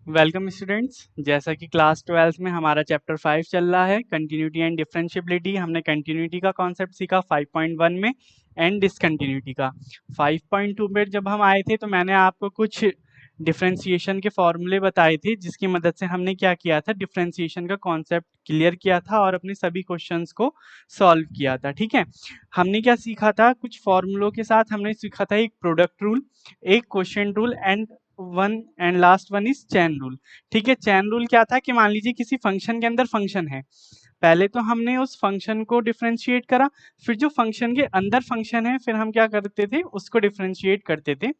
Welcome students. जैसा कि class 12 में हमारा चैप्टर 5 चल रहा है कंटिन्यूटी एंड डिफरेंशिएबिलिटी। हमने कंटिन्यूटी का कॉन्सेप्ट सीखा 5.1 में एंड डिसकंटिन्यूटी का 5.2 में। जब हम आए थे तो मैंने आपको कुछ डिफरेंशिएशन के फॉर्मूले बताए थे जिसकी मदद से हमने क्या किया था, डिफरेंशिएशन का कॉन्सेप्ट क्लियर किया था और अपने सभी क्वेश्चंस को सॉल्व किया था। ठीक है, हमने क्या सीखा था, कुछ फॉर्मूलों के साथ हमने सीखा था एक प्रोडक्ट रूल, एक quotient rule and one and last one is chain rule. ठीक है, चैन रूल क्या था कि मान लीजिए किसी फंक्शन के अंदर फंक्शन है, पहले तो हमने उस फंक्शन को डिफरेंशिएट करा, फिर जो फंक्शन के अंदर फंक्शन है फिर हम क्या करते थे, उसको डिफरेंशिएट करते थे।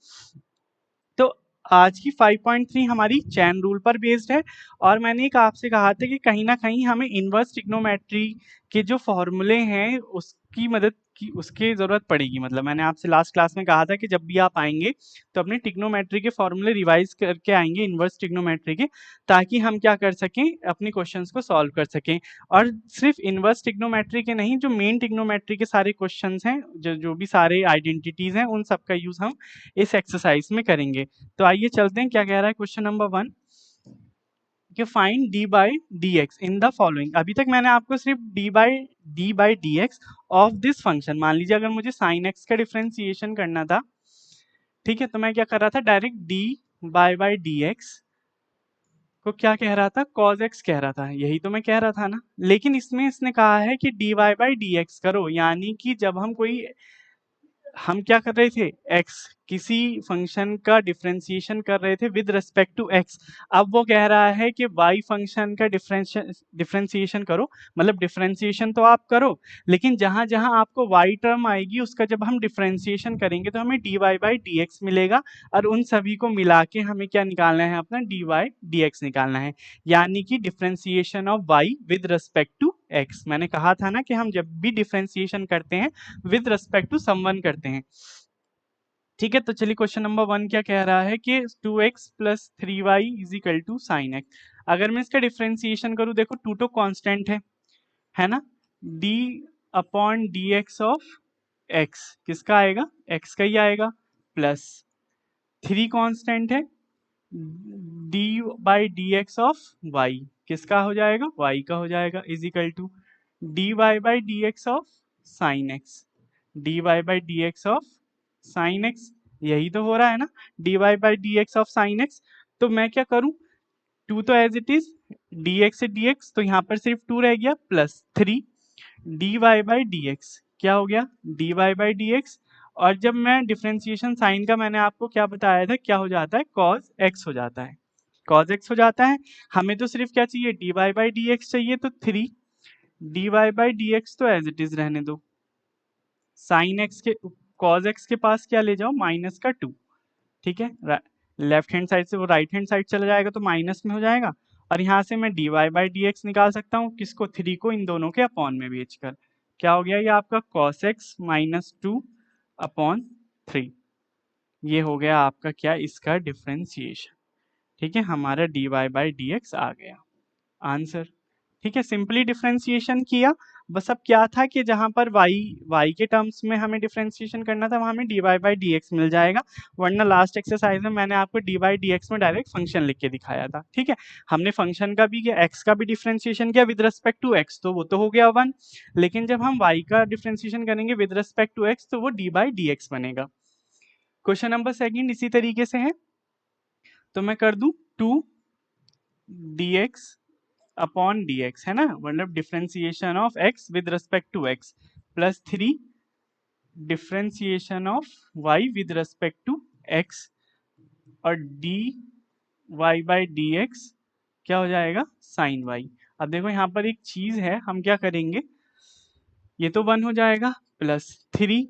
तो आज की 5.3 हमारी चैन रूल पर बेस्ड है और मैंने एक आपसे कहा था कि कहीं ना कहीं हमें इनवर्स ट्रिग्नोमेट्री के जो फॉर्मूले हैं उसकी मदद की उसकी जरूरत पड़ेगी। मतलब मैंने आपसे लास्ट क्लास में कहा था कि जब भी आप आएंगे तो अपने ट्रिग्नोमेट्री के फॉर्मूले रिवाइज करके आएंगे, इनवर्स ट्रिग्नोमेट्री के, ताकि हम क्या कर सकें, अपने क्वेश्चंस को सॉल्व कर सकें। और सिर्फ इनवर्स ट्रिग्नोमेट्री के नहीं, जो मेन ट्रिग्नोमेट्री के सारे क्वेश्चंस हैं, जो भी सारे आइडेंटिटीज हैं, उन सब का यूज हम इस एक्सरसाइज में करेंगे। तो आइए चलते हैं, क्या कह रहा है क्वेश्चन नंबर 1 कि find D by D x in the following. अभी तक मैंने आपको सिर्फ D by D x of this function, मान लीजिए अगर मुझे साइन एक्स का डिफरेंशिएशन करना था, ठीक है, तो मैं क्या कर रहा था, direct D by D x को क्या कह रहा था, कॉज एक्स कह रहा था, यही तो मैं कह रहा था ना। लेकिन इसमें इसने कहा है कि डी बाई डी एक्स करो, यानी कि जब हम क्या कर रहे थे, x किसी फंक्शन का डिफरेंशिएशन कर रहे थे विद रिस्पेक्ट टू x। अब वो कह रहा है कि y फंक्शन का डिफरेंशिएशन करो, मतलब डिफरेंशिएशन तो आप करो, लेकिन जहां जहां आपको y टर्म आएगी उसका जब हम डिफरेंशिएशन करेंगे तो हमें dy बाई डी एक्स मिलेगा और उन सभी को मिला के हमें क्या निकालना है, अपना dy डी एक्स निकालना है, यानी कि differentiation of y with respect to x। मैंने कहा था ना कि हम जब भी डिफरेंशिएशन करते हैं विद रिस्पेक्ट टू समवन करते हैं। ठीक है, तो चलिए क्वेश्चन नंबर 1 क्या कह रहा है कि 2x plus 3y is equal to sine x. अगर मैं इसका डिफरेंशिएशन करूं, देखो 2 तो कांस्टेंट है ना, d upon d x of x किसका आएगा, x का ही आएगा, प्लस 3 कांस्टेंट है, d by D x of y किसका हो जाएगा, y का हो जाएगा, is equal to dy by D x of sine x, dy by D x of sine x, यही तो हो रहा है ना, dy by D x of sine x. तो मैं क्या करूं, 2 तो एज इट इज, dx से dx तो यहाँ पर सिर्फ 2 रह गया, plus 3 dy by D x क्या हो गया, dy बाई डी एक्स। और जब मैं डिफरेंशिएशन साइन का मैंने आपको क्या बताया था, क्या हो जाता है, cos x हो जाता है, cos x हो जाता है। हमें तो सिर्फ क्या चाहिए, dy बाई डी एक्स चाहिए, तो 3 dy बाई डी एक्स तो एज इट इज रहने दो, साइन एक्स के cos x के पास क्या ले जाओ, माइनस का 2। ठीक है, लेफ्ट हैंड साइड से वो राइट हैंड साइड चला जाएगा तो माइनस में हो जाएगा, और यहाँ से मैं dy बाई डी एक्स निकाल सकता हूँ, किसको, 3 को इन दोनों के अपॉन में बेचकर। क्या हो गया ये आपका cos x माइनस 2 अपॉन 3, ये हो गया आपका क्या, इसका डिफरेंशिएशन। ठीक है, हमारा dy बाई डी एक्स आ गया आंसर। ठीक है, सिंपली डिफरेंशिएशन किया, बस अब क्या था कि जहां पर y के टर्म्स में हमें डिफरेंशिएशन करना था वहां हमें dy बाई डी एक्स मिल जाएगा, वरना लास्ट एक्सरसाइज में मैंने आपको dy बाई डी एक्स में डायरेक्ट फंक्शन लिख के दिखाया था। ठीक है, हमने फंक्शन का भी किया, x का भी डिफरेंशिएशन किया विद रिस्पेक्ट टू x, तो वो तो हो गया 1, लेकिन जब हम y का डिफरेंशिएशन करेंगे विद रिस्पेक्ट टू x तो वो dy बाई डी एक्स बनेगा। क्वेश्चन नंबर 2 इसी तरीके से है, तो मैं कर दूं 2 dx अपॉन डी एक्स, है ना, मतलब differentiation of x with respect to x, plus 3 differentiation of y with respect to x, और d y by D x क्या हो जाएगा, साइन y। अब देखो यहाँ पर एक चीज है, हम क्या करेंगे, ये तो 1 हो जाएगा, plus 3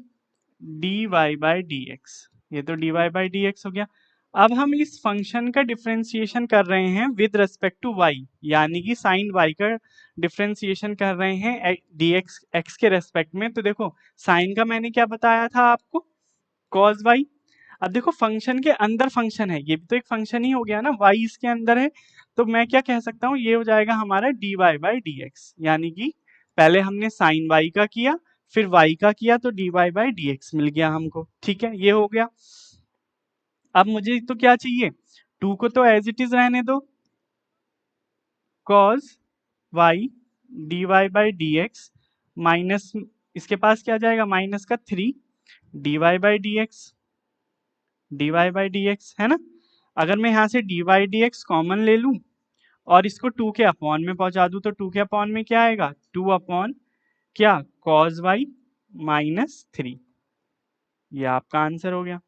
d y by D x, ये तो d y by D x हो गया। अब हम इस फंक्शन का डिफरेंशिएशन कर रहे हैं विद रिस्पेक्ट टू y, यानी कि साइन y का डिफरेंशिएशन कर रहे हैं डी एक्स एक्स के रेस्पेक्ट में। तो देखो साइन का मैंने क्या बताया था आपको, cos y। अब देखो फंक्शन के अंदर फंक्शन है, ये भी तो एक फंक्शन ही हो गया ना, y इसके अंदर है, तो मैं क्या कह सकता हूँ, ये हो जाएगा हमारा dy बाई डी एक्स, यानी कि पहले हमने साइन y का किया फिर y का किया तो dy बाई डी एक्स मिल गया हमको। ठीक है, ये हो गया। अब मुझे तो क्या चाहिए, 2 को तो एज इट इज रहने दो, cos y dy by D x minus, इसके पास क्या जाएगा माइनस का 3 dy by D x, dy by D x है ना। अगर मैं यहाँ से dy डी एक्स कॉमन ले लूँ और इसको 2 के अपॉन में पहुंचा दूं तो 2 के अपॉन में क्या आएगा 2 अपॉन क्या cos y माइनस 3, ये आपका आंसर हो गया।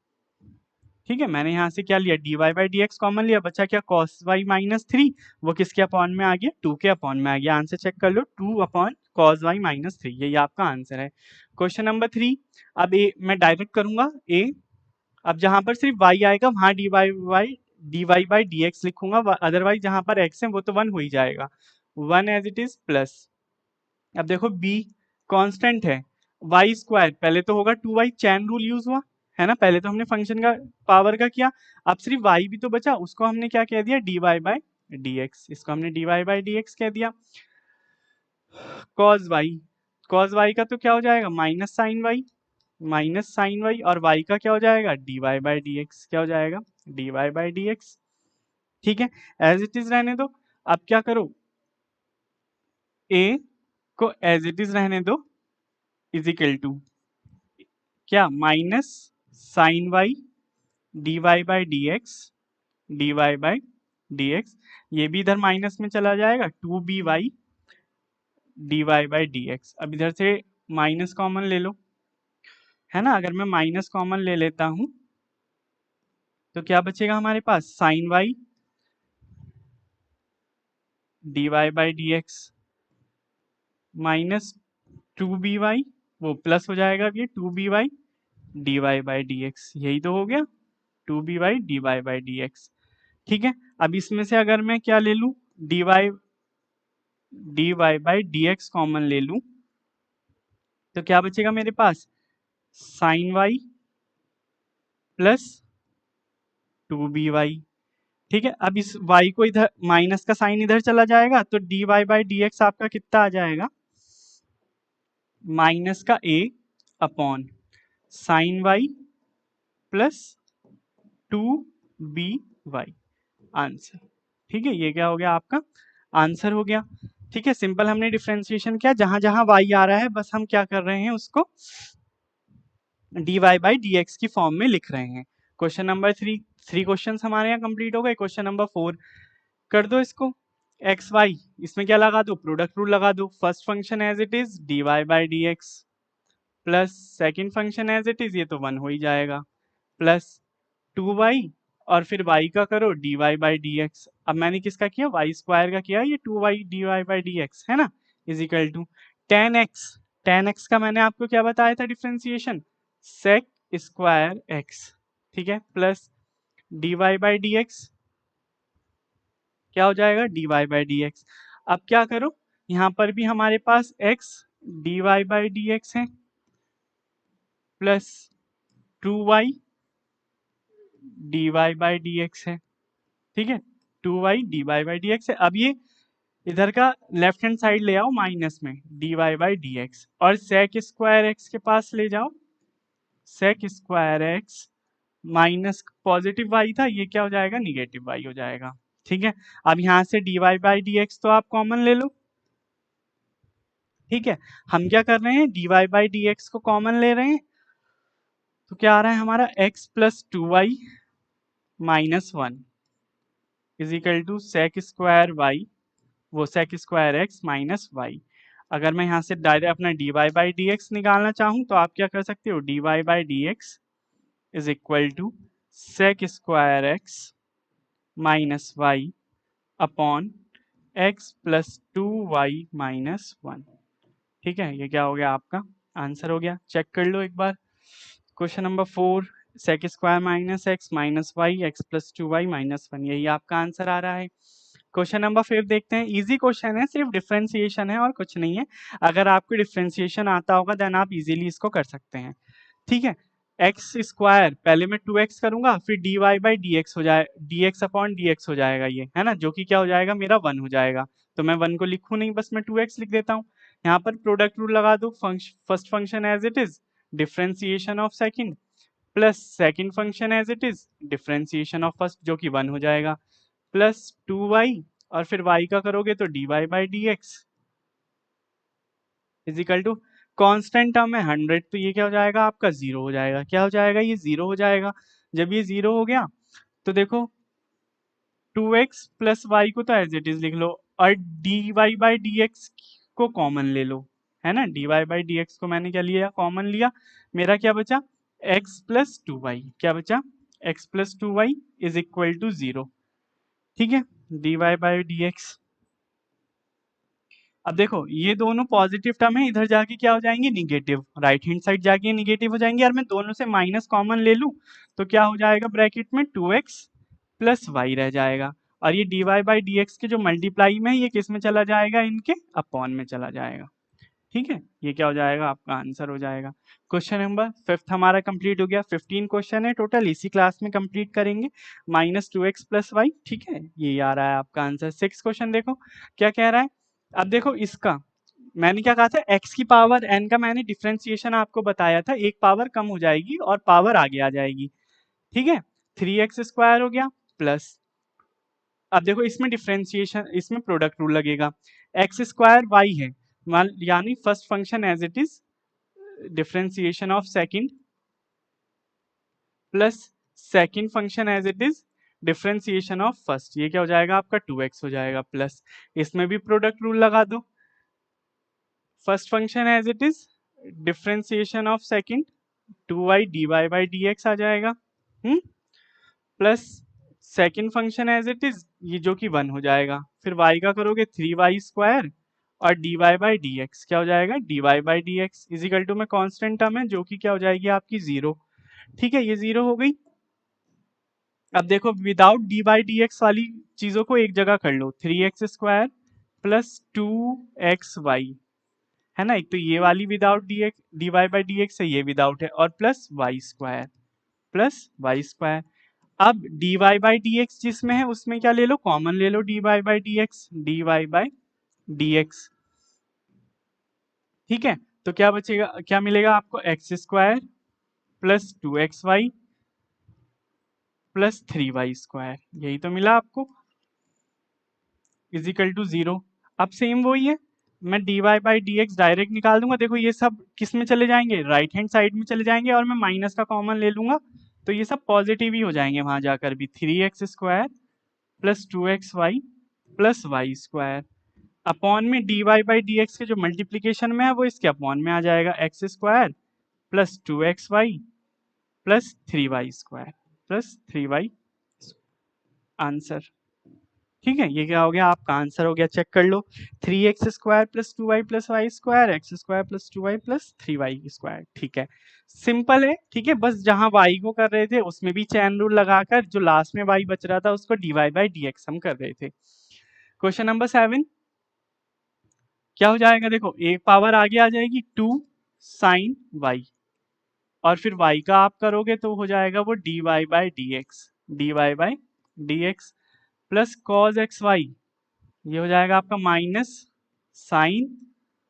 ठीक है, मैंने यहाँ से क्या लिया dy by D x common लिया, बचा क्या cos y माइनस 3, वो किसके अपॉन में आ गया 2 के अपॉन में आ गया। आंसर चेक कर लो 2 अपॉन cos y माइनस 3, यही आपका आंसर है। क्वेश्चन नंबर 3, अब ए मैं डायरेक्ट करूंगा ए, अब जहां पर सिर्फ y आएगा वहां dy बाई डी एक्स लिखूंगा, अदरवाइज जहां पर x है वो तो 1 हो ही जाएगा, 1 एज इट इज प्लस। अब देखो b कांस्टेंट है, y स्क्वायर पहले तो होगा 2y, चैन रूल यूज हुआ है ना, पहले तो हमने फंक्शन का पावर का किया, अब सिर्फ y भी तो बचा, उसको हमने क्या कह दिया dy बाई डी एक्स, इसको हमने dy बाई डी एक्स कह दिया। cos y का तो क्या हो जाएगा माइनस साइन y और y का क्या हो जाएगा dy बाई डी एक्स, क्या हो जाएगा dy बाई डी एक्स। ठीक है, एज इट इज रहने दो। अब क्या करो a को एज इट इज रहने दो, इज इक्वल टू क्या minus sine y dy by d by D x, ये भी इधर माइनस में चला जाएगा 2by dy by D x. अब इधर से माइनस कॉमन ले लो, है ना, अगर मैं माइनस कॉमन ले लेता हूं तो क्या बचेगा हमारे पास sine y dy by D x minus 2by, वो प्लस हो जाएगा अब ये 2by dy by D x, यही तो हो गया 2by dy by D x. ठीक है, अब इसमें से अगर मैं क्या ले लूं dy by D x common ले लूं तो क्या बचेगा मेरे पास साइन y प्लस 2by। ठीक है, अब इस y को इधर माइनस का साइन इधर चला जाएगा तो dy बाई डी एक्स आपका कितना आ जाएगा माइनस का a upon sine y plus 2by answer. ठीक है, ये क्या हो गया आपका आंसर हो गया। ठीक है, सिंपल हमने डिफरेंशिएशन किया, जहां जहां y आ रहा है बस हम क्या कर रहे हैं उसको dy बाई डी एक्स की फॉर्म में लिख रहे हैं। क्वेश्चन नंबर 3 क्वेश्चन हमारे यहाँ कंप्लीट हो गए। क्वेश्चन नंबर 4 कर दो इसको, एक्स वाई इसमें क्या लगा दो प्रोडक्ट रूल लगा दो, first function as it is dy by D x plus second function as it is, ये तो 1 हो ही जाएगा, प्लस 2y और फिर y का करो dy बाई डी एक्स। अब मैंने किसका किया y स्क्वायर का किया, ये 2y dy by D x है ना, is equal to tan x का मैंने आपको क्या बताया था डिफ्रेंसिएशन sec स्क्वायर x। ठीक है, plus dy by D x क्या हो जाएगा dy बाई डी एक्स। अब क्या करो यहाँ पर भी हमारे पास x dy by D x है plus 2y dy by D x है। ठीक है, 2y dy by D x है। अब ये इधर का लेफ्ट हैंड साइड ले आओ माइनस में dy बाई डी एक्स और sec स्क्वायर x के पास ले जाओ, sec square x minus positive y था, ये क्या हो जाएगा निगेटिव y हो जाएगा। ठीक है, अब यहाँ से dy बाई डी एक्स तो आप कॉमन ले लो। ठीक है, हम क्या कर रहे हैं dy बाई डी एक्स को कॉमन ले रहे हैं तो क्या आ रहा है हमारा x plus 2y minus 1 is equal to sec square y, वो sec square x minus y. अगर मैं यहाँ से डायरेक्ट अपना dy बाई डी एक्स निकालना चाहूँ तो आप क्या कर सकते हो dy by D x is equal to sec square x minus y upon x plus 2y minus 1। ठीक है, ये क्या हो गया आपका आंसर हो गया। चेक कर लो एक बार, question number 4 sec square minus x minus y x plus 2y minus 1, यही आपका आंसर आ रहा है। क्वेश्चन नंबर 5 देखते हैं, इजी क्वेश्चन है, सिर्फ डिफरेंशिएशन है और कुछ नहीं है। अगर आपको डिफरेंशिएशन आता होगा देन आप इजीली इसको कर सकते हैं। ठीक है, एक्स स्क्वायर पहले मैं 2x करूंगा फिर dy बाई डी एक्स हो जाए dx अपॉन dx हो जाएगा, ये है ना, जो कि क्या हो जाएगा मेरा 1 हो जाएगा, तो मैं 1 को लिखूं नहीं, बस मैं 2x लिख देता हूँ। यहाँ पर प्रोडक्ट रूल लगा दो, first function as it is differentiation of second plus second function as it is, differentiation of first जो कि 1 हो जाएगा, प्लस 2y, और फिर y का करोगे तो dy by D x is equal to, constant term है 100, तो ये क्या हो जाएगा आपका 0 हो जाएगा। क्या हो जाएगा, ये 0 हो जाएगा। जब ये 0 हो गया तो देखो 2x प्लस वाई को तो एज इट इज लिख लो, और dy बाई डी एक्स को कॉमन ले लो, है ना। dy बाई डी एक्स को मैंने क्या लिया, कॉमन लिया। मेरा क्या बचा, x प्लस टू वाई, क्या बचा, x plus two y is equal to 0। ठीक है, dy बाई डी एक्स। अब देखो ये दोनों पॉजिटिव टर्म है, इधर जाके क्या हो जाएंगे, निगेटिव, राइट हैंड साइड जाके निगेटिव हो जाएंगे। और मैं दोनों से माइनस कॉमन ले लूं तो क्या हो जाएगा, ब्रैकेट में 2x प्लस वाई रह जाएगा, और ये dy बाई डी एक्स के जो मल्टीप्लाई में है ये किस में चला जाएगा, इनके अपॉन में चला जाएगा। ठीक है, ये क्या हो जाएगा, आपका आंसर हो जाएगा। क्वेश्चन नंबर 5 हमारा कंप्लीट हो गया। 15 क्वेश्चन है टोटल, इसी क्लास में कंप्लीट करेंगे। -2x प्लस वाई, ठीक है, ये आ रहा है आपका आंसर। 6 क्वेश्चन देखो क्या कह रहा है। अब देखो इसका मैंने क्या कहा था, x की पावर n का मैंने डिफ्रेंसिएशन आपको बताया था, एक पावर कम हो जाएगी और पावर आगे आ जाएगी। ठीक है, 3x स्क्वायर हो गया प्लस, अब देखो इसमें डिफ्रेंसिएशन, इसमें प्रोडक्ट रूल लगेगा। एक्स स्क्वायर वाई है, मान यानी first function as it is, differentiation of second plus second function as it is, differentiation of first, ये क्या हो जाएगा आपका 2x हो जाएगा प्लस, इसमें भी प्रोडक्ट रूल लगा दो। First function as it is, differentiation of second 2y dy by D X आ जाएगा, plus second function as it is, ये जो कि 1 हो जाएगा, फिर y का करोगे 3y स्क्वायर, और dy बाई डी एक्स क्या हो जाएगा, dy by D x is equal to में कांस्टेंट टर्म है जो कि क्या हो जाएगी आपकी 0। ठीक है, ये 0 हो गई। अब देखो without D by D x वाली चीजों को एक जगह कर लो, 3x स्क्वायर प्लस 2xy, है ना। एक तो ये वाली without d x, d y by D x है, ये विदाउट है, और plus y square, plus y square. अब dy बाई डी एक्स जिसमें है उसमें क्या ले लो, कॉमन ले लो, dy by D x, dy by D x. ठीक है, तो क्या बचेगा, क्या मिलेगा आपको, x square plus 2xy plus 3y square, यही तो मिला आपको, इजिकल टू 0। अब सेम वही है, मैं dy by D x direct निकाल दूंगा। देखो ये सब किस में चले जाएंगे, राइट हैंड साइड में चले जाएंगे, और मैं माइनस का कॉमन ले लूंगा तो ये सब पॉजिटिव ही हो जाएंगे वहां जाकर भी। 3x square plus 2xy plus y square, upon में dy बाई डी एक्स के जो मल्टीप्लीकेशन में है वो इसके अपॉन में आ जाएगा, x square plus 2xy plus 3y square plus 3y, answer. ठीक है, ये क्या हो गया आपका आंसर हो गया, चेक कर लो। 3x square plus 2y plus y square, x square plus 2y plus 3y square. ठीक है, सिंपल है। ठीक है, बस जहां y को कर रहे थे उसमें भी चैन रूल लगाकर जो लास्ट में y बच रहा था उसको dy बाई डी एक्स हम कर रहे थे। क्वेश्चन नंबर 7 क्या हो जाएगा, देखो एक पावर आगे आ जाएगी 2 साइन y, और फिर y का आप करोगे तो हो जाएगा वो dy by D x, dy by D x plus cos x y, ये हो जाएगा आपका माइनस साइन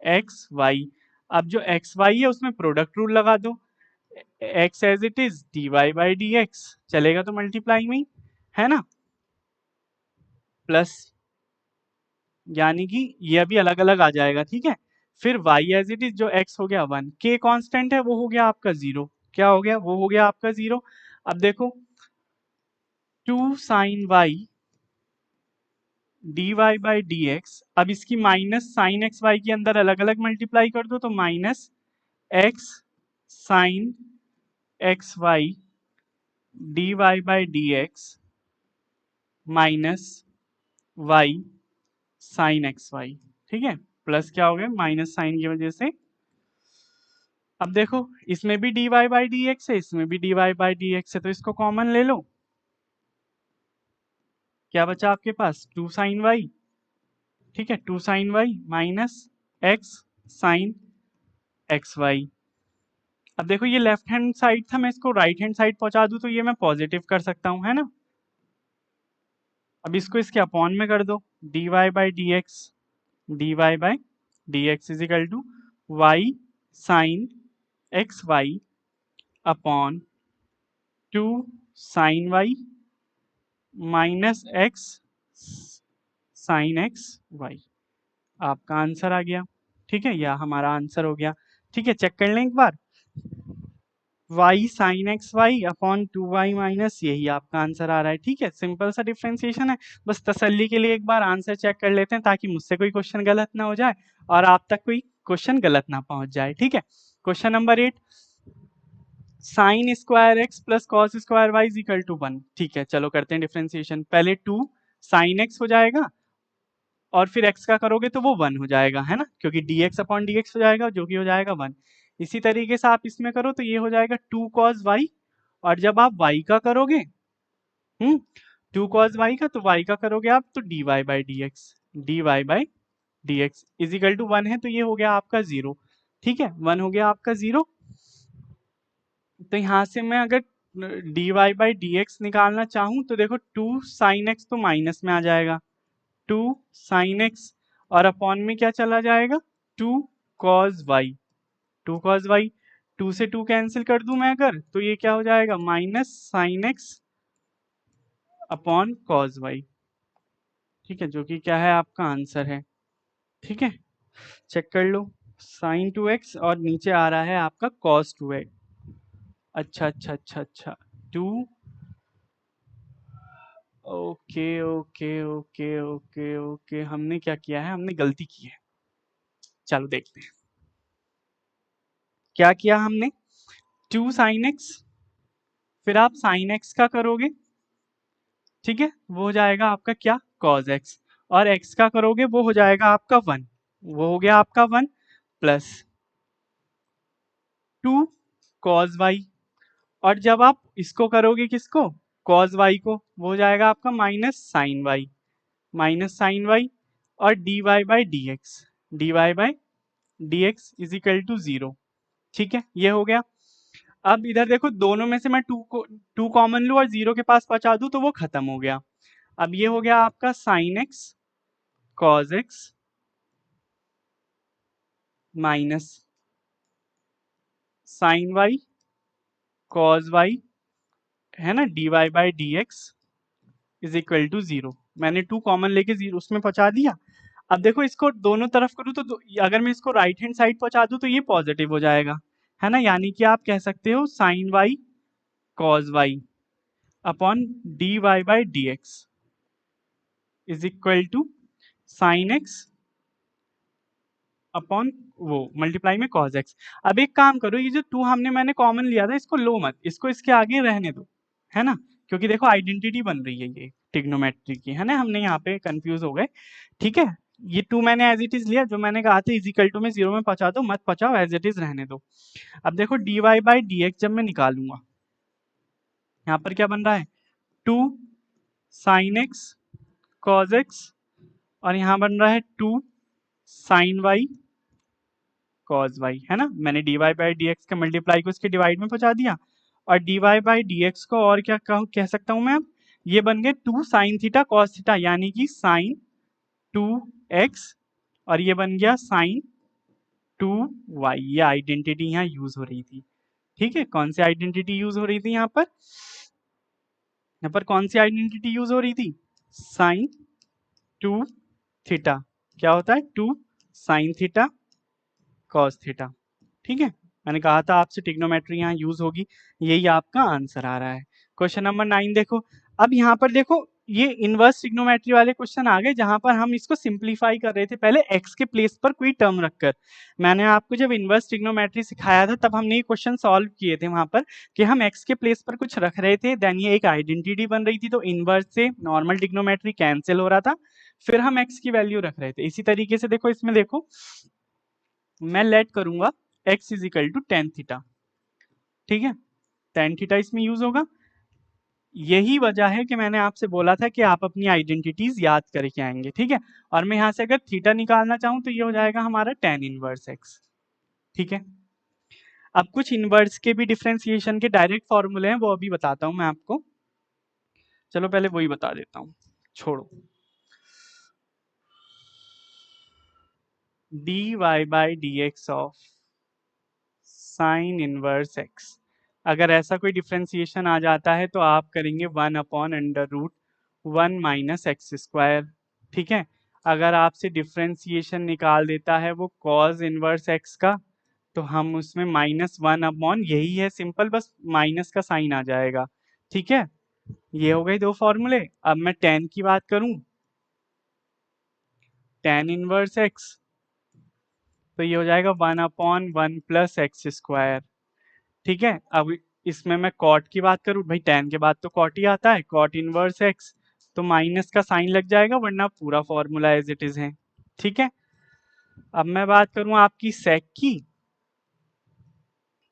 एक्स वाई। अब जो एक्स वाई है उसमें प्रोडक्ट रूल लगा दो, x as it is dy by D x चलेगा तो मल्टीप्लाई में ही, है ना, प्लस, यानी कि ये अभी अलग अलग आ जाएगा। ठीक है, फिर y एज इट इज जो x हो गया 1, k कांस्टेंट है वो हो गया आपका 0, क्या हो गया, वो हो गया आपका 0। अब देखो 2 sine y dy by D x, अब इसकी माइनस साइन एक्स वाई के अंदर अलग अलग मल्टीप्लाई कर दो तो minus x sine x y dy by D x minus y sine x y. ठीक है, प्लस क्या हो गया, माइनस साइन की वजह से। अब देखो इसमें भी dy बाई डी एक्स है, इसमें भी dy बाई डी एक्स है, तो इसको कॉमन ले लो, क्या बचा आपके पास, 2 साइन वाई। ठीक है, 2 sine y minus x sine x y. अब देखो ये लेफ्ट हैंड साइड था, मैं इसको राइट हैंड साइड पहुंचा दूं तो ये मैं पॉजिटिव कर सकता हूं, है ना। अब इसको इसके अपॉन में कर दो, dy by D x, dy by D x is equal to y sine x y upon 2 sine y minus x sine x y, आपका आंसर आ गया। ठीक है, यह हमारा आंसर हो गया। ठीक है, चेक कर लें एक बार। y sine x y upon 2y minus, यही आपका आंसर आ रहा है। ठीक है, सिंपल सा डिफ्रेंसिएशन है। बस तसल्ली के लिए एक बार आंसर चेक कर लेते हैं ताकि मुझसे कोई क्वेश्चन गलत ना हो जाए और आप तक कोई क्वेश्चन गलत ना पहुंच जाए। ठीक है, question number 8, sine square x plus cos square y is equal to 1। ठीक है, चलो करते हैं डिफ्रेंसिएशन। पहले 2 साइन एक्स हो जाएगा और फिर x का करोगे तो वो 1 हो जाएगा, है ना, क्योंकि dx अपॉन dx हो जाएगा जो कि हो जाएगा 1। इसी तरीके से आप इसमें करो तो ये हो जाएगा 2 cos y, और जब आप y का करोगे 2 cos y का, तो y का करोगे आप तो dy by D x is equal to 1 है, तो ये हो गया आपका 0। ठीक है, 1 हो गया आपका 0। तो यहाँ से मैं अगर dy बाई डी एक्स निकालना चाहूँ तो देखो 2 साइन एक्स तो माइनस में आ जाएगा, 2 साइन एक्स और अपॉन में क्या चला जाएगा 2 cos y, 2 cos y, 2 से 2 कैंसिल कर दूं मैं अगर तो ये क्या हो जाएगा minus sign x upon cos y। ठीक है, जो कि क्या है आपका आंसर है। ठीक है, चेक कर लो, साइन 2x और नीचे आ रहा है आपका cos 2x। अच्छा अच्छा अच्छा अच्छा, 2, okay okay okay okay okay, हमने क्या किया है, हमने गलती की है। चलो देखते हैं क्या किया हमने। 2 साइन एक्स, फिर आप साइन एक्स का करोगे, ठीक है, वो हो जाएगा आपका क्या cos x, और x का करोगे वो हो जाएगा आपका 1, वो हो गया आपका 1 प्लस 2 cos y, और जब आप इसको करोगे किसको cos y को, वो हो जाएगा आपका माइनस साइन y और dy by D x is equal to 0। ठीक है, ये हो गया। अब इधर देखो दोनों में से मैं 2 कॉमन लूँ और 0 के पास पहुंचा दूं तो वो खत्म हो गया। अब ये हो गया आपका sine x cos x minus sine y cos y, है ना, d y by D x is equal to 0। मैंने 2 कॉमन लेके 0 उसमें पहुंचा दिया। अब देखो इसको दोनों तरफ करूँ तो अगर मैं इसको राइट हैंड साइड पहुंचा दूं तो ये पॉजिटिव हो जाएगा, है ना, यानी कि आप कह सकते हो sine y cos y upon d y by D x is equal to sine x upon वो मल्टीप्लाई में cos x। अब एक काम करो, ये जो 2 हमने मैंने कॉमन लिया था इसको लो मत, इसको इसके आगे रहने दो, है ना, क्योंकि देखो आइडेंटिटी बन रही है ये ट्रिग्नोमेट्री की, है ना, हमने यहाँ पे कंफ्यूज हो गए। ठीक है, ये 2 मैंने एज इट इज लिया, जो मैंने कहा था इजिकल टू में 0 में पहुंचा दो, मत पहुंचाओ, एज इट इज रहने दो। अब देखो d y by D x जब मैं निकालूंगा, यहाँ पर क्या बन रहा है 2 साइन एक्स कॉज एक्स, और यहाँ बन रहा है 2 साइन वाई cos y, है ना, मैंने dy बाई डी एक्स के मल्टीप्लाई को इसके डिवाइड में पहुंचा दिया, और dy बाई डी एक्स को और क्या कह सकता हूं मैं अब, ये बन गए 2 साइन थीटा कॉस थीटा, यानी कि साइन 2x, और ये बन गया साइन 2y। ये आइडेंटिटी यहाँ यूज हो रही थी। ठीक है, कौन सी आइडेंटिटी यूज हो रही थी यहाँ पर कौन सी आइडेंटिटी यूज हो रही थी, साइन 2 थीटा, क्या होता है 2 साइन थीटा कॉस थीटा। ठीक है, मैंने कहा था आपसे ट्रिग्नोमेट्री यहाँ यूज होगी, यही आपका आंसर आ रहा है। क्वेश्चन नंबर 9 देखो। अब यहाँ पर देखो ये इनवर्स ट्रिग्नोमेट्री वाले क्वेश्चन आ गए जहां पर हम इसको सिंप्लीफाई कर रहे थे, पहले x के प्लेस पर कोई टर्म रखकर। मैंने आपको जब इनवर्स ट्रिग्नोमेट्री सिखाया था तब हमने ये क्वेश्चन सॉल्व किए थे वहां पर कि हम x के प्लेस पर कुछ रख रहे थे, देन ये एक आइडेंटिटी बन रही थी, तो इनवर्स से नॉर्मल ट्रिग्नोमेट्री कैंसिल हो रहा था, फिर हम x की वैल्यू रख रहे थे। इसी तरीके से देखो इसमें देखो मैं लेट करूंगा x is equal to tan theta, ठीक है, टेन थीटा इसमें यूज होगा। यही वजह है कि मैंने आपसे बोला था कि आप अपनी आइडेंटिटीज याद करके आएंगे। ठीक है, और मैं यहां से अगर थीटा निकालना चाहूं तो ये हो जाएगा हमारा टेन इनवर्स x। ठीक है, अब कुछ इनवर्स के भी डिफरेंशिएशन के डायरेक्ट फॉर्मूले हैं, वो अभी बताता हूं मैं आपको। चलो पहले वही बता देता हूं, छोड़ो। dy by D x of sign inverse x, अगर ऐसा कोई डिफ्रेंसिएशन आ जाता है तो आप करेंगे 1/√1 माइनस एक्स स्क्वायर, ठीक है। अगर आपसे डिफ्रेंसिएशन निकाल देता है वो कॉज इनवर्स एक्स का, तो हम उसमें -1/, यही है सिंपल, बस माइनस का साइन आ जाएगा, ठीक है। ये हो गए दो फॉर्मूले। अब मैं tan की बात करूं, tan इनवर्स एक्स, तो ये हो जाएगा 1/1 प्लस एक्स स्क्वायर, ठीक है। अब इसमें मैं कॉट की बात करूं, भाई tan के बाद तो कॉट ही आता है, कॉट इनवर्स एक्स, तो माइनस का साइन लग जाएगा, वरना पूरा फॉर्मूला एज इट इज है, ठीक है। अब मैं बात करूं आपकी सेक की,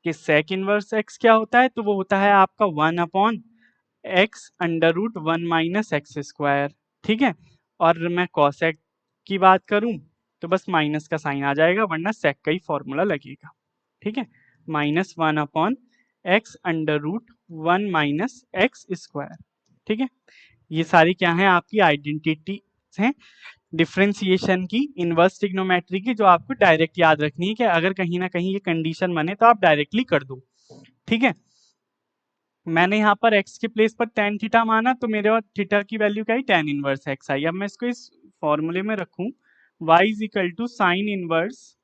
कि सेक इनवर्स एक्स क्या होता है, तो वो होता है आपका 1/x√1 माइनस एक्स स्क्वायर, ठीक है। और मैं कॉसेक की बात करूं, तो बस माइनस का साइन आ जाएगा, वरना सेक का ही फॉर्मूला लगेगा, ठीक है। -1/x√1 माइनस एक्स स्क्वायर, ठीक है। ये सारी क्या है आपकी आइडेंटिटी हैं डिफरेंशिएशन की, इनवर्स ट्रिग्नोमेट्री की, जो आपको डायरेक्ट याद रखनी है कि अगर कहीं ना कहीं ये कंडीशन बने तो आप डायरेक्टली कर दो, ठीक है। मैंने यहाँ पर x के प्लेस पर tan थीटा माना, तो मेरे पास थीटा की वैल्यू क्या आई, tan इनवर्स x आई। अब मैं इसको इस फॉर्मूले में रखूं, y is equal to sine inverse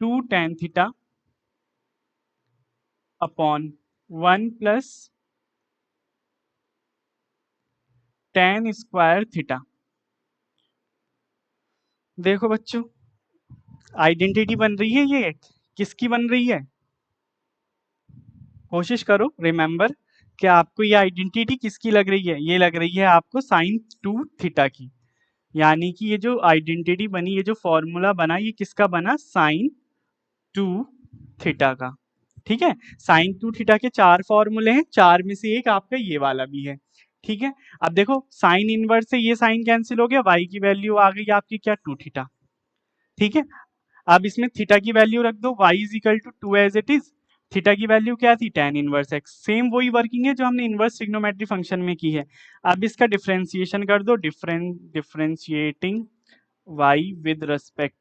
2 tan theta upon 1 plus tan square theta. देखो बच्चों, आइडेंटिटी बन रही है, ये किसकी बन रही है, कोशिश करो रिमेंबर कि आपको ये आइडेंटिटी किसकी लग रही है। ये लग रही है आपको साइन 2 थीटा की, यानी कि ये जो आइडेंटिटी बनी, ये जो फॉर्मूला बना, ये किसका बना, साइन 2 थीटा का, ठीक है। साइन 2 थीटा के 4 फॉर्मूले हैं, 4 में से एक आपका ये वाला भी है, ठीक है। अब देखो साइन इनवर्स से ये साइन कैंसिल हो गया, y की वैल्यू आ गई आपकी क्या, 2 थीटा, ठीक है। अब इसमें थीटा की वैल्यू रख दो, y is equal to 2 as it is. Theta की वैल्यू क्या थी, tan इनवर्स x, सेम वही वर्किंग है जो हमने इनवर्स ट्रिग्नोमेट्री फंक्शन में की है। अब इसका डिफरेंशिएशन कर दो, differentiating y with respect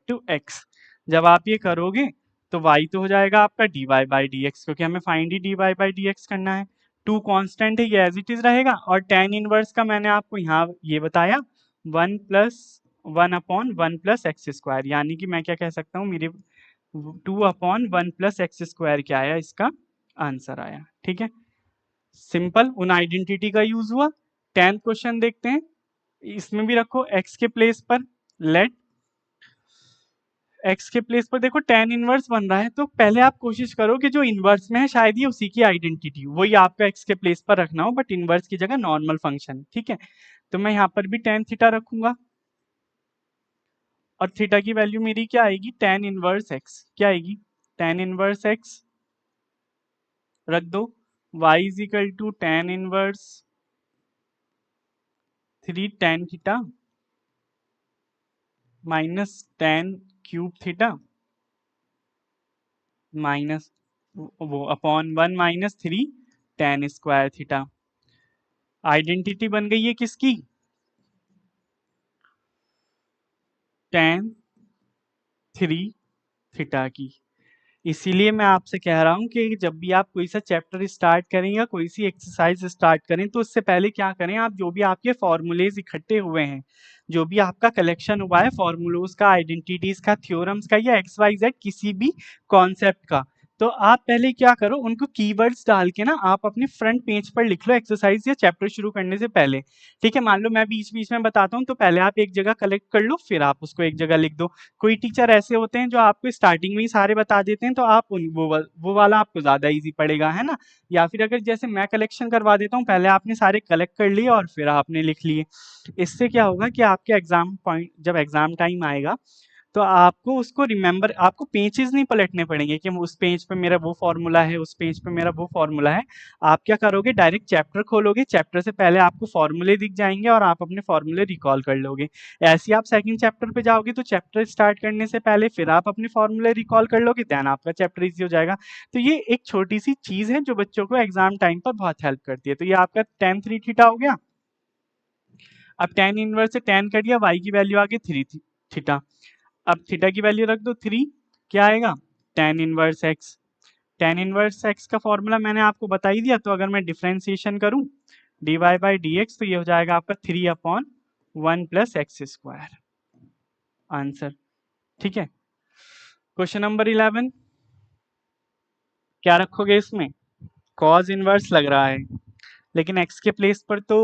to x। जब आप ये करोगे तो y तो हो जाएगा आपका dy बाई dx, क्योंकि हमें find he dy by dx करना है। 2 कांस्टेंट है, ये एज इट इज रहेगा, और tan इनवर्स का मैंने आपको यहाँ ये बताया 1/1 प्लस एक्स स्क्वायर, यानी कि मैं क्या कह सकता हूँ, मेरे 2/1 प्लस एक्स स्क्वायर क्या आया, इसका आंसर आया, ठीक है। सिंपल, उन आइडेंटिटी का यूज हुआ। 10th क्वेश्चन देखते हैं, इसमें भी रखो x के प्लेस पर, लेट x के प्लेस पर देखो tan इनवर्स बन रहा है, तो पहले आप कोशिश करो कि जो इनवर्स में है शायद ये उसी की आइडेंटिटी, वही आपका x के प्लेस पर रखना हो, बट इनवर्स की जगह नॉर्मल फंक्शन, ठीक है। तो मैं यहाँ पर भी tan थीटा रखूंगा, और थीटा की वैल्यू मेरी क्या आएगी, tan इनवर्स x, क्या आएगी, tan इनवर्स x रख दो, y is equal to tan inverse 3 tan theta minus tan cube theta minus वो upon 1 minus 3 tan square theta. Identity बन गई है किसकी, tan 3 थीटा की। इसीलिए मैं आपसे कह रहा हूं कि जब भी आप कोई सा चैप्टर स्टार्ट करें या कोई सी एक्सरसाइज स्टार्ट करें, तो उससे पहले क्या करें, आप जो भी आपके फॉर्मूलेज इकट्ठे हुए हैं, जो भी आपका कलेक्शन हुआ है फॉर्मूलोज का, आइडेंटिटीज का, थ्योरम्स का, या XYZ किसी भी कॉन्सेप्ट का, तो आप पहले क्या करो, उनको कीवर्ड्स डाल के ना आप अपने फ्रंट पेज पर लिख लो एक्सरसाइज या चैप्टर शुरू करने से पहले, ठीक है। मान लो मैं बीच बीच में बताता हूँ, तो पहले आप एक जगह कलेक्ट कर लो, फिर आप उसको एक जगह लिख दो। कोई टीचर ऐसे होते हैं जो आपको स्टार्टिंग में ही सारे बता देते हैं, तो आप वो वाला आपको ज्यादा इजी पड़ेगा, है ना। या फिर अगर जैसे मैं कलेक्शन करवा देता हूँ, पहले आपने सारे कलेक्ट कर लिए और फिर आपने लिख लिए। इससे क्या होगा कि आपके एग्जाम पॉइंट, जब एग्जाम टाइम आएगा, तो आपको उसको रिमेंबर, आपको पेजेस नहीं पलटने पड़ेंगे कि उस पेज पे मेरा वो फॉर्मूला है, उस पेज पे मेरा वो फॉर्मूला है। आप क्या करोगे, डायरेक्ट चैप्टर खोलोगे, चैप्टर से पहले आपको फॉर्मूले दिख जाएंगे और आप अपने फॉर्मूले रिकॉल कर लोगे। ऐसे ही आप सेकंड चैप्टर पे जाओगे, तो चैप्टर स्टार्ट करने से पहले फिर आप अपने फॉर्मूले रिकॉल कर लोगे, देन आपका चैप्टर इजी हो जाएगा। तो ये एक छोटी सी चीज है जो बच्चों को एग्जाम टाइम पर बहुत हेल्प करती है। तो ये आपका tan 3 थीटा हो गया। अब tan इनवर्स से tan कट गया, y की वैल्यू आ गई 3 थीटा। अब थीटा की वैल्यू रख दो 3, क्या आएगा, tan inverse x। tan inverse x का फॉर्मूला मैंने आपको बता ही दिया, तो अगर मैं डिफरेंशिएशन करूं dy बाई डी एक्स, तो ये हो जाएगा आपका 3/1 प्लस एक्स स्क्वायर, आंसर। ठीक है, क्वेश्चन नंबर 11, क्या रखोगे इसमें, cos इनवर्स लग रहा है, लेकिन x के प्लेस पर तो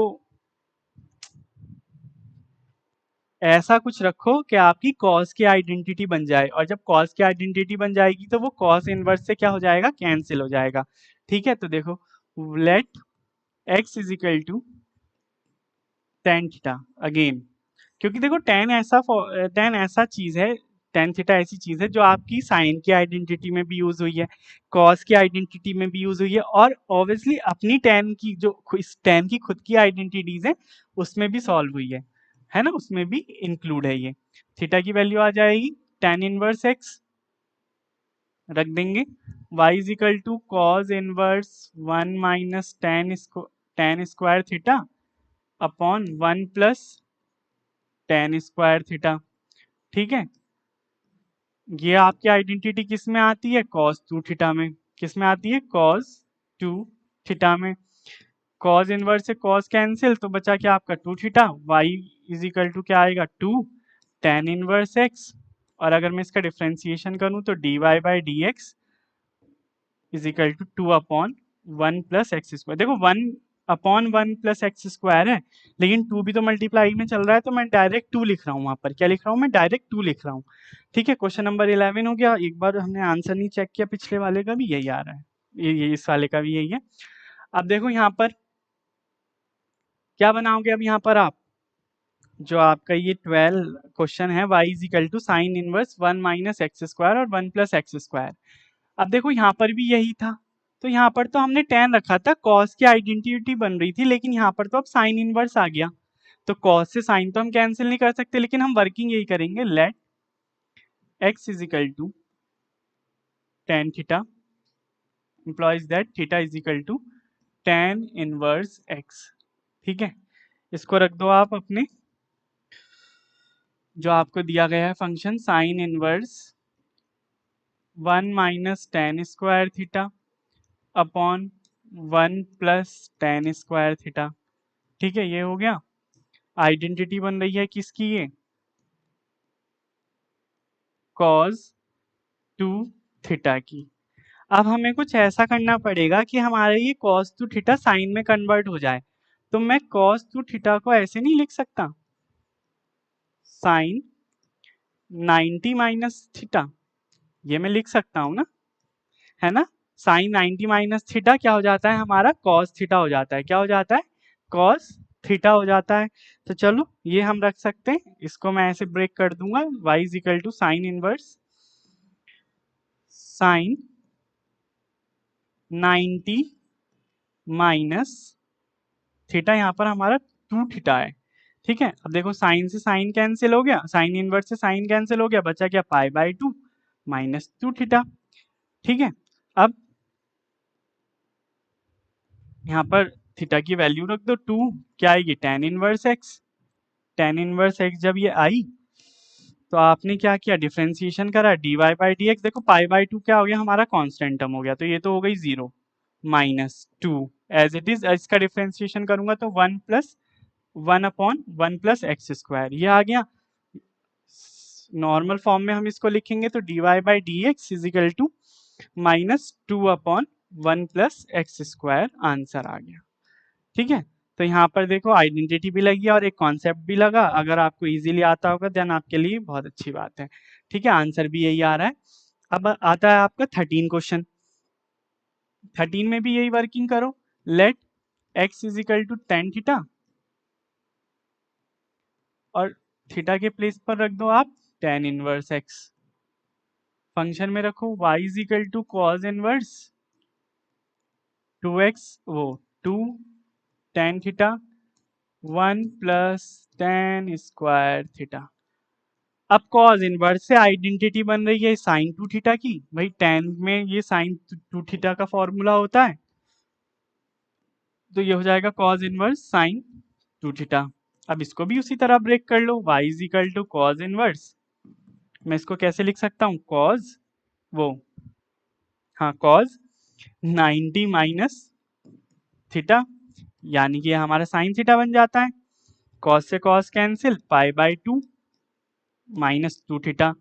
ऐसा कुछ रखो कि आपकी cos की आइडेंटिटी बन जाए, और जब cos की आइडेंटिटी बन जाएगी तो वो cos इनवर्स से क्या हो जाएगा, कैंसिल हो जाएगा। ठीक है, तो देखो let x is equal to tan theta again, क्योंकि देखो tan ऐसा चीज है, tan थीटा ऐसी चीज है जो आपकी साइन की आइडेंटिटी में भी यूज हुई है, कॉस की आइडेंटिटी में भी यूज हुई है, और ऑब्वियसली अपनी tan की जो tan की खुद की आइडेंटिटीज है उसमें भी सॉल्व हुई है ना, उसमें भी इंक्लूड है ये। थीटा की वैल्यू आ जाएगी tan इनवर्स x, रख देंगे y is equal to cos inverse 1 minus tan square theta upon 1 plus tan square theta. ठीक है, ये आपकी आइडेंटिटी किस में आती है, cos 2 थीटा में। किस में आती है, cos 2 थीटा में। cos इनवर्स से cos कैंसिल, तो बचा क्या आपका 2 theta, y is equal to क्या आएगा 2 tan इनवर्स x, और अगर मैं इसका डिफरेंशिएशन करूं तो dy by D x is equal to 2/1 plus x square. देखो 1/1 प्लस एक्स स्क्वायर है, लेकिन 2 भी तो मल्टीप्लाई में चल रहा है, तो मैं डायरेक्ट 2 लिख रहा हूँ वहां पर। क्या लिख रहा हूँ मैं, डायरेक्ट 2 लिख रहा हूँ। ठीक है, क्वेश्चन नंबर 11 हो गया। एक बार हमने आंसर नहीं चेक किया, पिछले वाले का भी यही आ रहा है, ये इस वाले का भी यही है। अब देखो यहाँ पर क्या बनाओगे, अब यहाँ पर आप जो आपका ये 12 क्वेश्चन है, y is equal to sine inverse 1 minus x square और 1 प्लस एक्स स्क्वायर। अब देखो यहाँ पर भी यही था, तो यहाँ पर तो हमने tan रखा था, cos की आइडेंटिटी बन रही थी, लेकिन यहाँ पर तो अब साइन इनवर्स आ गया, तो cos से साइन तो हम कैंसिल नहीं कर सकते, लेकिन हम वर्किंग यही करेंगे, let x is equal to tan theta implies that theta is equal to tan inverse x। ठीक है, इसको रख दो आप अपने जो आपको दिया गया है function sine inverse 1 minus tan square theta upon 1 plus tan square theta. ठीक है, ये हो गया। आइडेंटिटी बन रही है किसकी, ये cos 2 थीटा की। अब हमें कुछ ऐसा करना पड़ेगा कि हमारा ये cos 2 थीटा साइन में कन्वर्ट हो जाए, तो मैं cos 2 थीटा को ऐसे नहीं लिख सकता, साइन 90 माइनस थीटा, ये मैं लिख सकता हूं ना, है ना। साइन 90 माइनस थीटा क्या हो जाता है हमारा, cos थीटा हो जाता है। क्या हो जाता है, cos थीटा हो जाता है। तो चलो ये हम रख सकते हैं, इसको मैं ऐसे ब्रेक कर दूंगा, y is equal to sine inverse sine 90 minus theta, यहाँ पर हमारा 2 थीटा है। ठीक है, अब देखो साइन से साइन कैंसिल हो गया, साइन इनवर्स से साइन कैंसिल हो गया, बचा क्या पाई बाई 2 माइनस 2 थीटा। ठीक है, अब यहाँ पर थीटा की वैल्यू रख दो 2, क्या आएगी tan inverse x। tan inverse x जब ये आई, तो आपने क्या किया, डिफरेंशिएशन करा dy बाई डी एक्स। देखो पाई बाई 2 क्या हो गया हमारा, कांस्टेंट टर्म हो गया, तो ये तो हो गई 0 माइनस 2 एज इट इज। इसका डिफरेंशिएशन करूंगा तो 1 प्लस एक्स स्क्वायर, ये आ गया। नॉर्मल फॉर्म में हम इसको लिखेंगे तो dy by D x is equal to minus 2/1 plus x square, answer आ गया। ठीक है, तो यहाँ पर देखो आइडेंटिटी भी लगी और एक कॉन्सेप्ट भी लगा, अगर आपको इजीली आता होगा देन आपके लिए बहुत अच्छी बात है। ठीक है, आंसर भी यही आ रहा है। अब आता है आपका 13 क्वेश्चन। 13 में भी यही वर्किंग करो, let x is equal to tan theta, और थीटा के प्लेस पर रख दो आप tan इनवर्स x। फंक्शन में रखो y is equal to cos inverse 2x, वो 2 tan theta 1 plus tan square theta. अब cos इनवर्स से आइडेंटिटी बन रही है साइन 2 थीटा की, भाई tan में ये साइन 2 थीटा का फॉर्मूला होता है, तो ये हो जाएगा cos इनवर्स साइन 2 थीटा। अब इसको भी उसी तरह ब्रेक कर लो, y is equal to cos inverse, मैं इसको कैसे लिख सकता हूँ, cos वो हाँ cos 90 माइनस थीटा, यानी कि हमारा साइन थीटा बन जाता है। cos से cos cancel, pi by 2 minus 2 theta,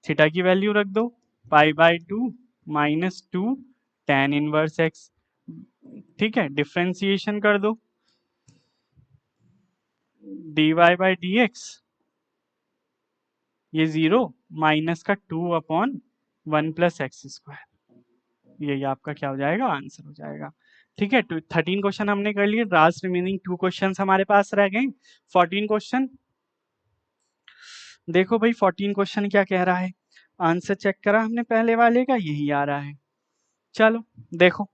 theta की वैल्यू रख दो, pi by 2 minus 2 tan inverse x। ठीक है, डिफ्रेंसिएशन कर दो, dy बाई डी एक्स, ये 0 माइनस का 2 अपॉन 1 प्लस एक्स स्क्वायर, यही आपका क्या हो जाएगा, आंसर हो जाएगा। ठीक है, 13 क्वेश्चन हमने कर लिए, लास्ट रिमेनिंग 2 क्वेश्चन हमारे पास रह गए। 14 क्वेश्चन देखो भाई, 14 क्वेश्चन क्या कह रहा है, आंसर चेक करा हमने पहले वाले का, यही आ रहा है। चलो देखो,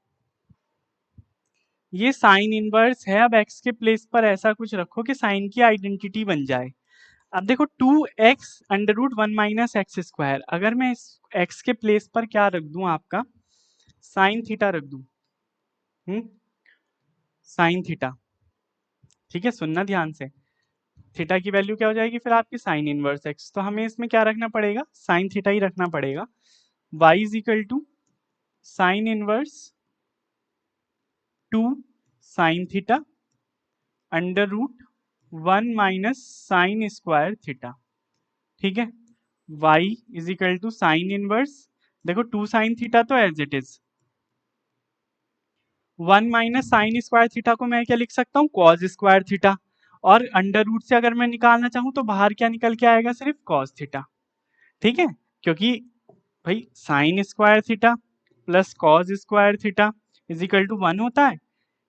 ये साइन इनवर्स है, अब एक्स के प्लेस पर ऐसा कुछ रखो कि साइन की आइडेंटिटी बन जाए। अब देखो 2x under root 1 minus x square, अगर मैं इस x के प्लेस पर क्या रख दूं, आपका साइन थीटा रख दूं, साइन थीटा। ठीक है, सुनना ध्यान से, थीटा की वैल्यू क्या हो जाएगी फिर आपकी साइन इनवर्स एक्स, तो हमें इसमें क्या रखना पड़ेगा, साइन थीटा ही रखना पड़ेगा। y is equal to sine inverse 2 sine theta under root 1 minus sine square theta. ठीक है, y is equal to sine inverse, देखो 2 साइन थीटा तो as it is, 1 minus sine square theta को मैं क्या लिख सकता हूँ, कॉस स्क्वायर थीटा, और अंडर रूट से अगर मैं निकालना चाहूँ तो बाहर क्या निकल के आएगा, सिर्फ कॉस थीटा। ठीक है, क्योंकि भाई sine square theta plus cos square theta is equal to 1 होता है।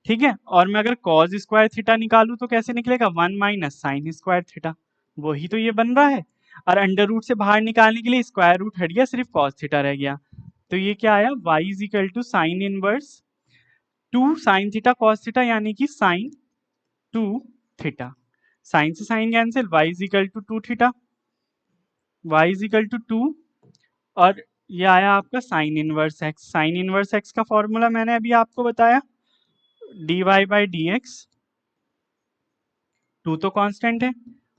ठीक है, और मैं अगर कॉस स्क्वायर थीटा निकालूं तो कैसे निकलेगा, 1 माइनस साइन स्क्वायर थीटा, वही तो ये बन रहा है। और अंडर रूट से बाहर निकालने के लिए स्क्वायर रूट हट गया, सिर्फ कॉस थीटा रह गया, तो ये क्या आया, y is equal to sine inverse 2 sine theta cos theta, यानी कि साइन 2 थीटा, साइन से sine cancel, y is equal to 2 theta, y is equal to 2, और ये आया आपका sine inverse x। Sine inverse x का फॉर्मूला मैंने अभी आपको बताया, dy बाई डी एक्स, 2 तो कांस्टेंट है,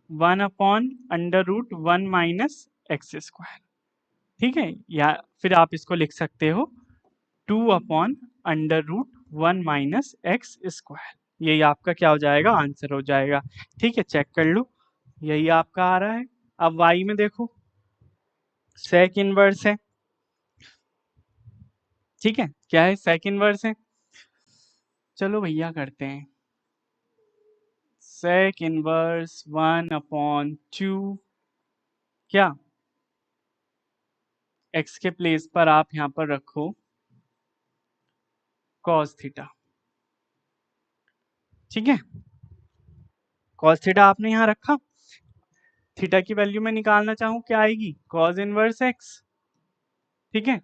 1 upon under root 1 minus x square. ठीक है, या फिर आप इसको लिख सकते हो 2 upon under root 1 minus x square, यही आपका क्या हो जाएगा, आंसर हो जाएगा। ठीक है, चेक कर लो, यही आपका आ रहा है। अब y में देखो सेक इनवर्स है। ठीक है, क्या है, सेक इनवर्स है, चलो भैया करते हैं, सेक इनवर्स 1 अपॉन 2, क्या x के प्लेस पर आप यहां पर रखो cos थीटा। ठीक है, cos थीटा आपने यहां रखा, थीटा की वैल्यू में निकालना चाहूं क्या आएगी, cos इनवर्स x। ठीक है,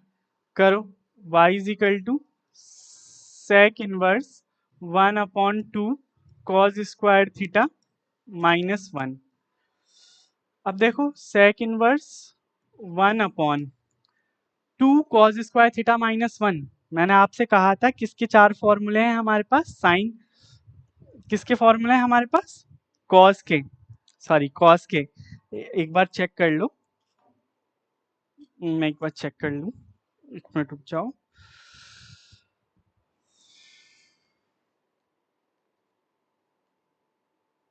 करो, y is equal to sec inverse 1 upon 2 cos square theta minus 1। अब देखो sec inverse 1 upon 2 cos square theta minus 1, मैंने आपसे कहा था किसके 4 फॉर्मूले हैं हमारे पास, साइन किसके फॉर्मूले हैं हमारे पास, कॉस के, सॉरी कॉस के, एक बार चेक कर लो, मैं एक बार चेक कर लूं, एक मिनट रुक जाओ।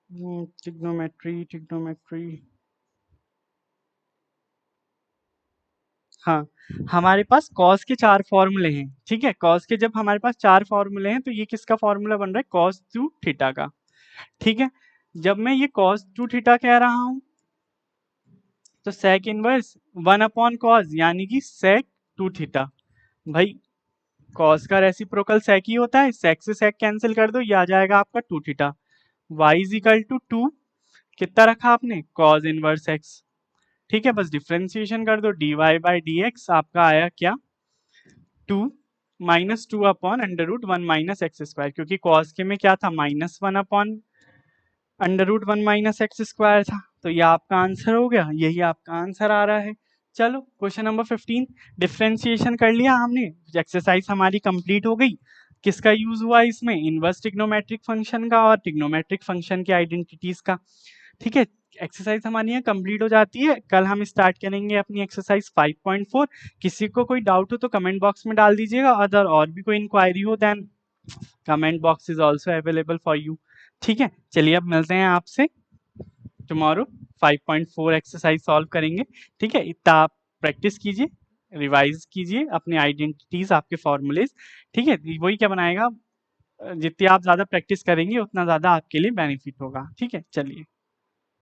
ट्रिग्नोमेट्री ट्रिग्नोमेट्री, हाँ, हमारे पास कॉस के 4 फॉर्मूले हैं। ठीक है, कॉस के जब हमारे पास 4 फॉर्मूले हैं तो ये किसका फॉर्मूला बन रहा है, कॉस 2 थीटा का। ठीक है, जब मैं ये cos 2 थीटा कह रहा हूं तो sec इनवर्स 1 अपॉन cos, यानी कि sec 2 थीटा। भाई cos का रेसिप्रोकल sec ही होता है, sec से sec कैंसिल कर दो, ये आ जाएगा आपका 2 theta. y is equal to 2, कितना रखा आपने, cos इनवर्स x। ठीक है, बस डिफ्रेंसिएशन कर दो, dy बाई डी एक्स आपका आया क्या, 2 minus 2 upon under root 1 minus x square, क्योंकि cos के में क्या था, minus 1 upon under root 1 minus x square था, तो ये आपका आंसर हो गया, यही आपका आंसर आ रहा है। चलो क्वेश्चन नंबर 15, डिफ्रेंसिएशन कर लिया हमने, एक्सरसाइज हमारी कंप्लीट हो गई। किसका यूज हुआ इसमें, इनवर्स ट्रिग्नोमेट्रिक फंक्शन का और ट्रिग्नोमेट्रिक फंक्शन के आइडेंटिटीज का। ठीक है, एक्सरसाइज हमारी यहाँ कंप्लीट हो जाती है। कल हम स्टार्ट करेंगे अपनी एक्सरसाइज 5.4। किसी को कोई डाउट हो तो कमेंट बॉक्स में डाल दीजिएगा, अदर और भी कोई इंक्वायरी हो then comment box is also available for you. ठीक है, चलिए अब मिलते हैं आपसे टुमारो। 5.4 एक्सरसाइज सॉल्व करेंगे। ठीक है, इतना आप प्रैक्टिस कीजिए, रिवाइज कीजिए अपने आइडेंटिटीज, आपके फॉर्मूलेज। ठीक है, वही क्या बनाएगा, जितनी आप ज़्यादा प्रैक्टिस करेंगे उतना ज़्यादा आपके लिए बेनिफिट होगा। ठीक है, चलिए।